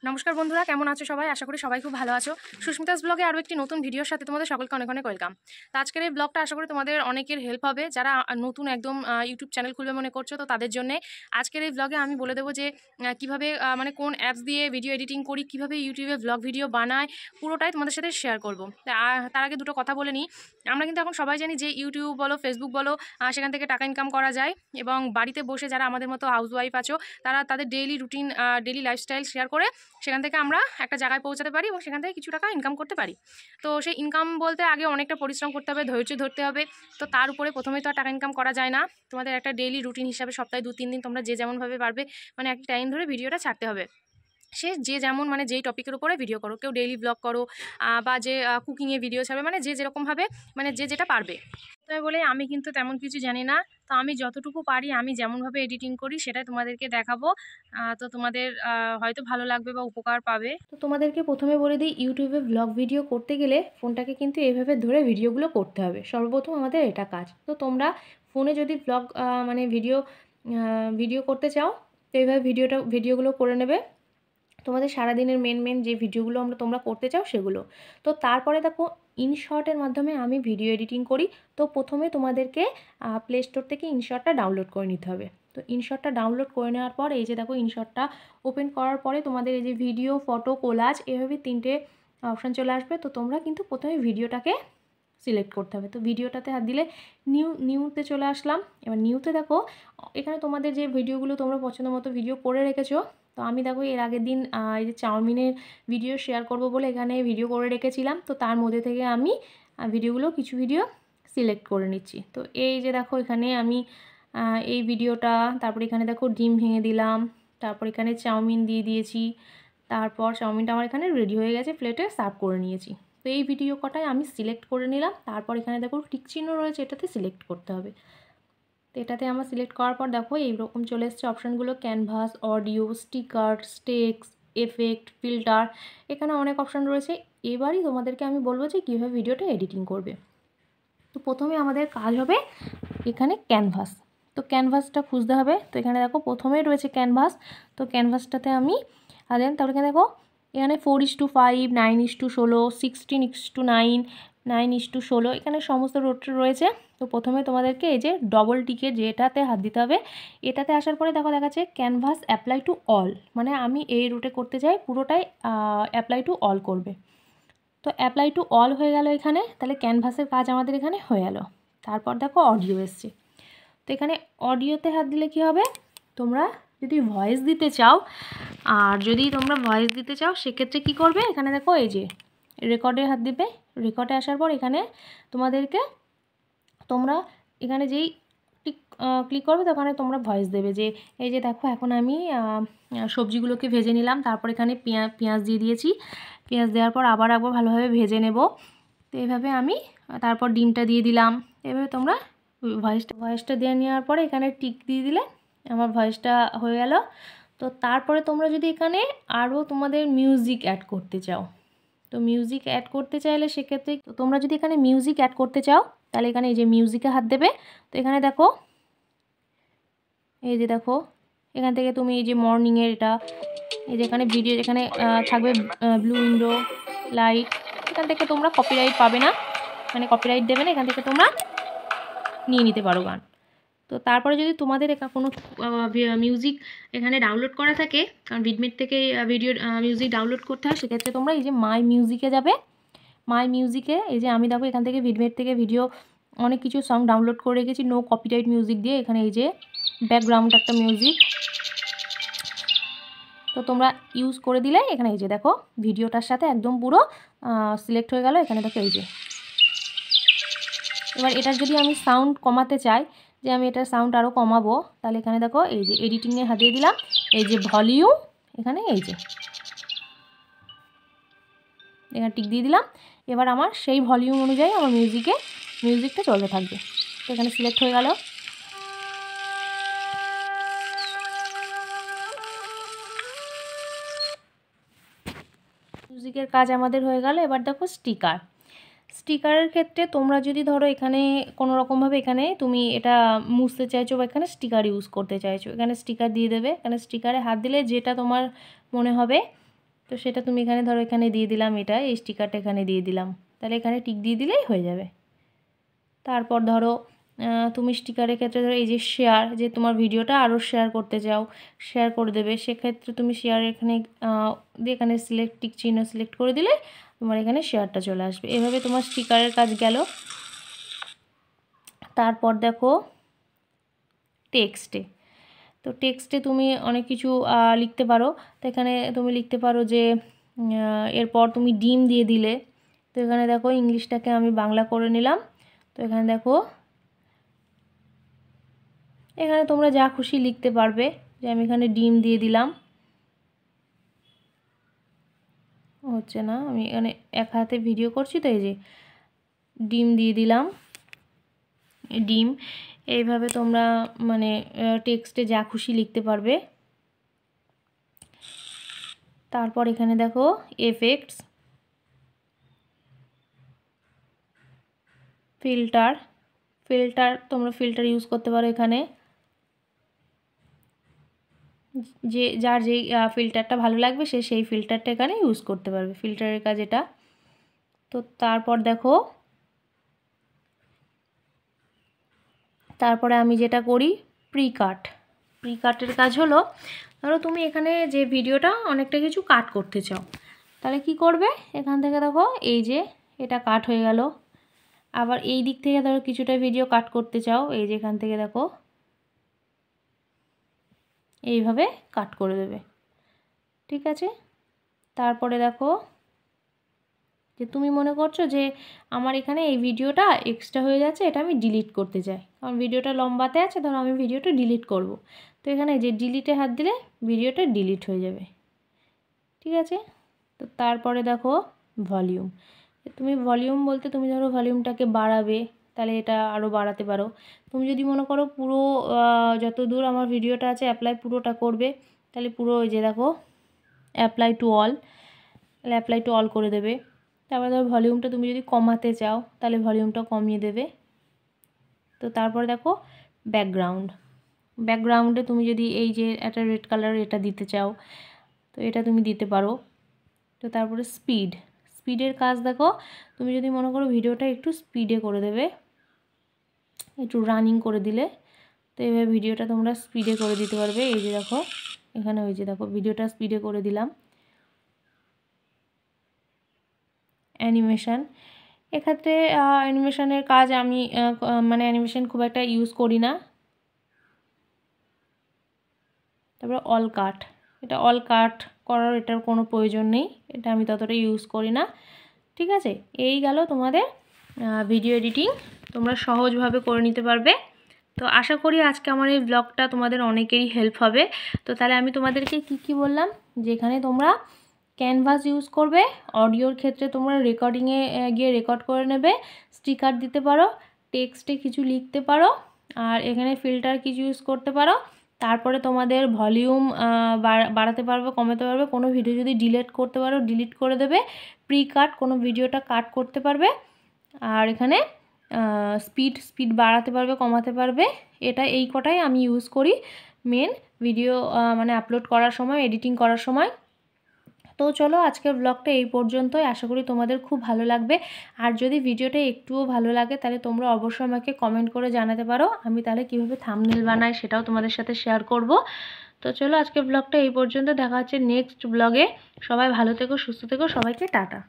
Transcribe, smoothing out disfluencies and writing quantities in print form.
নমস্কার বন্ধুরা, কেমন আছো সবাই? আশা করি সবাই খুব ভালো আছো। সুস্মিতাস ব্লগে আরও একটি নতুন ভিডিওর সাথে তোমাদের সকলকে অনেক অনেক ওয়েলকাম। তো আজকের এই ব্লগটা আশা করি তোমাদের অনেকের হেল্প হবে, যারা নতুন একদম ইউটিউব চ্যানেল খুলবে মনে করছো। তো তাদের জন্য আজকের এই ব্লগে আমি বলে দেবো যে কীভাবে মানে কোন অ্যাপস দিয়ে ভিডিও এডিটিং করি, কীভাবে ইউটিউবে ব্লগ ভিডিও বানায়, পুরোটাই তোমাদের সাথে শেয়ার করবো। তার আগে দুটো কথা বলে নিই। আমরা কিন্তু এখন সবাই জানি যে ইউটিউব বলো, ফেসবুক বলো, সেখান থেকে টাকা ইনকাম করা যায়। এবং বাড়িতে বসে যারা আমাদের মতো হাউসওয়াইফ আছো, তারা তাদের daily routine, daily lifestyle share করে সেখান থেকে আমরা একটা জায়গায় পৌঁছাতে পারি এবং সেখান থেকে কিছু টাকা ইনকাম করতে পারি। তো সেই ইনকাম বলতে আগে অনেকটা পরিশ্রম করতে হবে, ধৈর্য ধরতে হবে। তো তার উপরে প্রথমেই তো আর টাকা ইনকাম করা যায় না। তোমাদের একটা ডেইলি রুটিন হিসাবে সপ্তাহে 2-3 দিন তোমরা যে যেমনভাবে পারবে মানে একটা টাইম ধরে ভিডিওটা ছাড়তে হবে। সে যে যেমন মানে যেই টপিকের উপরে ভিডিও করো, কেউ ডেইলি ব্লগ করো বা যে কুকিংয়ে ভিডিও ছাড়বে, মানে যে যেরকমভাবে মানে যে যেটা পারবে। তাই বলে আমি কিন্তু তেমন কিছু জানি না। তো আমি যতটুকু পারি, আমি যেমনভাবে এডিটিং করি সেটাই তোমাদেরকে দেখাবো। তো তোমাদের হয়তো ভালো লাগবে বা উপকার পাবে। তো তোমাদেরকে প্রথমে বলে দিই, ইউটিউবে ব্লগ ভিডিও করতে গেলে ফোনটাকে কিন্তু এইভাবে ধরে ভিডিওগুলো করতে হবে। সর্বপ্রথম আমাদের এটা কাজ। তো তোমরা ফোনে যদি ব্লগ মানে ভিডিও করতে চাও, তো এইভাবে ভিডিওগুলো করে নেবে। তোমাদের সারাদিনের মেন যে ভিডিওগুলো তোমরা করতে চাও সেগুলো। তো তারপরে দেখো, ইনশর্টের মাধ্যমে আমি ভিডিও এডিটিং করি। তো প্রথমে তোমাদেরকে প্লে স্টোর থেকে ইনশর্টটা ডাউনলোড করে নিতে হবে। তো ইনশর্টটা ডাউনলোড করে নেওয়ার পর এই যে দেখো, ইনশর্টটা ওপেন করার পরে তোমাদের এই যে ভিডিও, ফটো, কোলাজ, এভাবে 3টে অপশান চলে আসবে। তো তোমরা কিন্তু প্রথমে ভিডিওটাকে সিলেক্ট করতে হবে। তো ভিডিওটাতে হাত দিলে নিউতে চলে আসলাম। এবার নিউতে দেখো, এখানে তোমাদের যে ভিডিওগুলো তোমরা পছন্দ মতো ভিডিও করে রেখেছো। তো আমি দেখো এর আগের দিন এই যে চাউমিনের ভিডিও শেয়ার করব বলে এখানে ভিডিও করে রেখেছিলাম। তো তার মধ্যে থেকে আমি কিছু ভিডিও সিলেক্ট করে নিচ্ছি। তো এই যে দেখো, এখানে আমি এই ভিডিওটা, তারপর এখানে দেখো ডিম ভেঙে দিলাম, তারপর এখানে চাউমিন দিয়ে দিয়েছি, তারপর চাউমিনটা আমার এখানে রেডি হয়ে গেছে, প্লেটে সার্ভ করে নিয়েছি। তো এই ভিডিও কটাই আমি সিলেক্ট করে নিলাম। তারপর এখানে দেখো টিক চিহ্ন রয়েছে, এটাতে সিলেক্ট করতে হবে। তো এটাতে আমার সিলেক্ট করার পর দেখো এইরকম চলে এসছে অপশানগুলো: canvas, audio, sticker, text, effect, filter. এখানে অনেক অপশান রয়েছে। এবারই তোমাদেরকে আমি বলবো যে কীভাবে ভিডিওটা এডিটিং করবে। তো প্রথমে আমাদের কাজ হবে এখানে ক্যানভাস। তো ক্যানভাসটা খুঁজতে হবে। তো এখানে দেখো প্রথমেই রয়েছে ক্যানভাস। তো ক্যানভাসটাতে আমি তারপরে এখানে দেখো, এখানে 4:5, 9:16, 16:9, 9:16, এখানে সমস্ত রোডটা রয়েছে। তো প্রথমে তোমাদেরকে এই যে ডবল টিকে যেটাতে হাত দিতে হবে, এটাতে আসার পরে দেখো দেখাচ্ছে ক্যানভাস অ্যাপ্লাই টু অল, মানে আমি এই রুটে করতে চাই, পুরোটাই অ্যাপ্লাই টু অল করবে। তো অ্যাপ্লাই টু অল হয়ে গেল এখানে, তাহলে ক্যানভাসের কাজ আমাদের এখানে হয়ে গেল। তারপর দেখো অডিও এসছে। তো এখানে অডিওতে হাত দিলে কি হবে, তোমরা যদি ভয়েস দিতে চাও, সেক্ষেত্রে কি করবে, এখানে দেখো এই যে রেকর্ডে হাত দিবে। রেকর্ডে আসার পর এখানে তোমরা এখানে যেই ক্লিক করবে, তো ওখানে তোমরা ভয়েস দেবে যে এই যে দেখো, এখন আমি সবজিগুলোকে ভেজে নিলাম, তারপর এখানে পেঁয়াজ দিয়ে দিয়েছি। পেঁয়াজ দেওয়ার পর আবার ভালোভাবে ভেজে নেব। তো এইভাবে আমি তারপর ডিমটা দিয়ে দিলাম। এভাবে তোমরা ভয়েসটা দিয়ে নেওয়ার পরে এখানে টিক দিয়ে দিলে আমার ভয়েসটা হয়ে গেল। তো তারপরে তোমরা যদি এখানে আরও তোমাদের মিউজিক অ্যাড করতে চাও, তো মিউজিক অ্যাড করতে চাইলে সেক্ষেত্রে তোমরা যদি এখানে মিউজিক অ্যাড করতে চাও, তাহলে এখানে এই যে মিউজিকে হাত দেবে। তো এখানে দেখো, এই যে দেখো, এখান থেকে তুমি এই যে মর্নিংয়ের এটা, এই যে এখানে ভিডিও যেখানে থাকবে ব্লু উইন্ডো লাইট, এখান থেকে তোমরা কপিরাইট পাবে না, মানে কপিরাইট দেবে না, এখান থেকে তোমরা নিয়ে নিতে পারো গান। তো তারপরে যদি তোমাদের কোনো মিউজিক এখানে ডাউনলোড করা থাকে, কারণ ভিডমেট থেকে মিউজিক ডাউনলোড করতে হয়, সেক্ষেত্রে তোমরা এই যে মাই মিউজিকে যাবে। মাই মিউজিকে এই যে আমি দেখো এখান থেকে ভিডমেট থেকে অনেক কিছু সং ডাউনলোড করে রেখেছি নো কপিরাইট মিউজিক দিয়ে। এখানে এই যে ব্যাকগ্রাউন্ড একটা মিউজিক, তো তোমরা ইউজ করে দিলে এখানে এই যে দেখো ভিডিওটার সাথে একদম পুরো সিলেক্ট হয়ে গেল। এখানে দেখো এই যে, এবার এটার যদি আমি সাউন্ড কমাতে চাই, যে আমি এটার সাউন্ড আরও কমাবো, তাহলে এখানে দেখো এই যে এডিটিংয়ে হাত দিয়ে দিলাম, এই যে ভলিউম, এখানে এই যে এখানে টিক দিয়ে দিলাম। এবার আমার সেই ভলিউম অনুযায়ী আমার মিউজিকটা চলতে থাকবে। তো এখানে সিলেক্ট হয়ে গেল। মিউজিকের কাজ আমাদের হয়ে গেল। এবার দেখো স্টিকারের ক্ষেত্রে তোমরা যদি ধরো এখানে কোনো রকমভাবে এখানে তুমি এটা মুছতে চাইছো বা এখানে স্টিকার ইউজ করতে চাইছো, এখানে স্টিকার দিয়ে দেবে। এখানে স্টিকারে হাত দিলে যেটা তোমার মনে হবে তো সেটা তুমি এখানে ধরো এখানে দিয়ে দিলাম, এটা এই স্টিকারটা এখানে দিয়ে দিলাম, তাহলে এখানে টিক দিয়ে দিলেই হয়ে যাবে। তারপর ধরো তুমি স্টিকারের ক্ষেত্রে ধরো এই যে শেয়ার, যে তোমার ভিডিওটা আরও শেয়ার করতে চাও, শেয়ার করে দেবে, সেক্ষেত্রে তুমি শেয়ার এখানে দিয়ে এখানে সিলেক্ট টিক চিহ্ন সিলেক্ট করে দিলে তোমার এখানে শেয়ারটা চলে আসবে। এভাবে তোমার স্টিকারের কাজ গেল। তারপর দেখো টেক্সটে, তো টেক্সটে তুমি অনেক কিছু লিখতে পারো। তো এখানে তুমি লিখতে পারো যে এরপর তুমি ডিম দিয়ে দিলে, তো এখানে দেখো ইংলিশটাকে আমি বাংলা করে নিলাম। তো এখানে দেখো এখানে তোমরা যা খুশি লিখতে পারবে, যে আমি এখানে ডিম দিয়ে দিলাম, হচ্ছে না, আমি এখানে এক হাতে ভিডিও করছি তো এই যে ডিম দিয়ে দিলাম, ডিম। এইভাবে তোমরা মানে টেক্সটে যা খুশি লিখতে পারবে। তারপর এখানে দেখো এফেক্টস, ফিল্টার, তোমরা ফিল্টার ইউজ করতে পারো এখানে, যে যার যেই ফিল্টারটা ভালো লাগবে সে সেই ফিল্টারটা এখানে ইউজ করতে পারবে, ফিল্টারের কাজ এটা। তো তারপর দেখো, তারপরে আমি যেটা করি প্রি কাটের কাজ হলো, ধরো তুমি এখানে যে ভিডিওটা অনেকটা কিছু কাট করতে চাও, তাহলে কি করবে, এখান থেকে দেখো এই যে এটা কাট হয়ে গেল। আবার এই দিক থেকে ধরো কিছুটা ভিডিও কাট করতে চাও, এই যে এখান থেকে দেখো এইভাবে কাট করে দেবে, ঠিক আছে। তারপরে দেখো যে তুমি মনে করছো যে আমার এখানে এই ভিডিওটা এক্সট্রা হয়ে যাচ্ছে, এটা আমি ডিলিট করতে চাই, কারণ ভিডিওটা লম্বাতে আছে, ধরো আমি ভিডিওটা ডিলিট করব। তো এখানে যে ডিলিটে হাত দিলে ভিডিওটা ডিলিট হয়ে যাবে, ঠিক আছে। তো তারপরে দেখো ভলিউম, তুমি ভলিউম বলতে তুমি ধরো ভলিউমটাকে বাড়াবে, তাহলে এটা আরও বাড়াতে পারো। তুমি যদি মনে করো পুরো যত দূর আমার ভিডিওটা আছে অ্যাপ্লাই পুরোটা করবে, তাহলে পুরো ওই যে দেখো অ্যাপ্লাই টু অল, তাহলে অ্যাপ্লাই টু অল করে দেবে। তারপরে ধরো ভলিউমটা তুমি যদি কমাতে চাও তাহলে ভলিউমটা কমিয়ে দেবে। তো তারপরে দেখো ব্যাকগ্রাউন্ডে তুমি যদি এই যে একটা রেড কালার এটা দিতে চাও, তো এটা তুমি দিতে পারো। তো তারপরে স্পিডের কাজ দেখো, তুমি যদি মনে করো ভিডিওটা একটু স্পিডে করে দেবে, একটু রানিং করে দিলে, তো এইভাবে ভিডিওটা তোমরা স্পিডে করে দিতে পারবে। এই যে দেখো এখানে ওই যে দেখো ভিডিওটা স্পিডে করে দিলাম। অ্যানিমেশন, এক্ষেত্রে অ্যানিমেশনের কাজ আমি মানে অ্যানিমেশন খুব একটা ইউজ করি না। তারপরে এটা অল কাট করার এটার কোনো প্রয়োজন নেই, এটা আমি ততটা ইউজ করি না, ঠিক আছে। এই গেল তোমাদের ভিডিও এডিটিং, তোমরা সহজভাবে করে নিতে পারবে। তো আশা করি আজকে আমার এই ব্লগটা তোমাদের অনেকেরই হেল্প হবে। তো তাহলে আমি তোমাদেরকে কি বললাম, যেখানে তোমরা ক্যানভাস ইউজ করবে, অডিওর ক্ষেত্রে তোমরা রেকর্ডিংয়ে গিয়ে রেকর্ড করে নেবে, স্টিকার দিতে পারো, টেক্সটে কিছু লিখতে পারো, আর এখানে ফিল্টার কিছু ইউজ করতে পারো। তারপরে তোমাদের ভলিউম বাড়াতে পারবে, কমাতে পারবে, কোনো ভিডিও যদি ডিলিট করতে পারো ডিলিট করে দেবে, প্রি কাট কোনো ভিডিওটা কাট করতে পারবে, আর এখানে স্পিড বাড়াতে পারবে, কমাতে পারবে। এটা এই কটাই আমি ইউজ করি মেন ভিডিও মানে আপলোড করার সময়, এডিটিং করার সময়। তো চলো আজকের ব্লগটা এই পর্যন্তই, আশা করি তোমাদের খুব ভালো লাগবে। আর যদি ভিডিওটা একটুও ভালো লাগে তাহলে তোমরা অবশ্যই আমাকে কমেন্ট করে জানাতে পারো, আমি তাহলে কীভাবে থাম্বনেল বানাই সেটাও তোমাদের সাথে শেয়ার করব। তো চলো আজকের ব্লগটা এই পর্যন্ত, দেখা হচ্ছে নেক্সট ব্লগে। সবাই ভালো থেকো, সুস্থ থেকো, সবাইকে টাটা।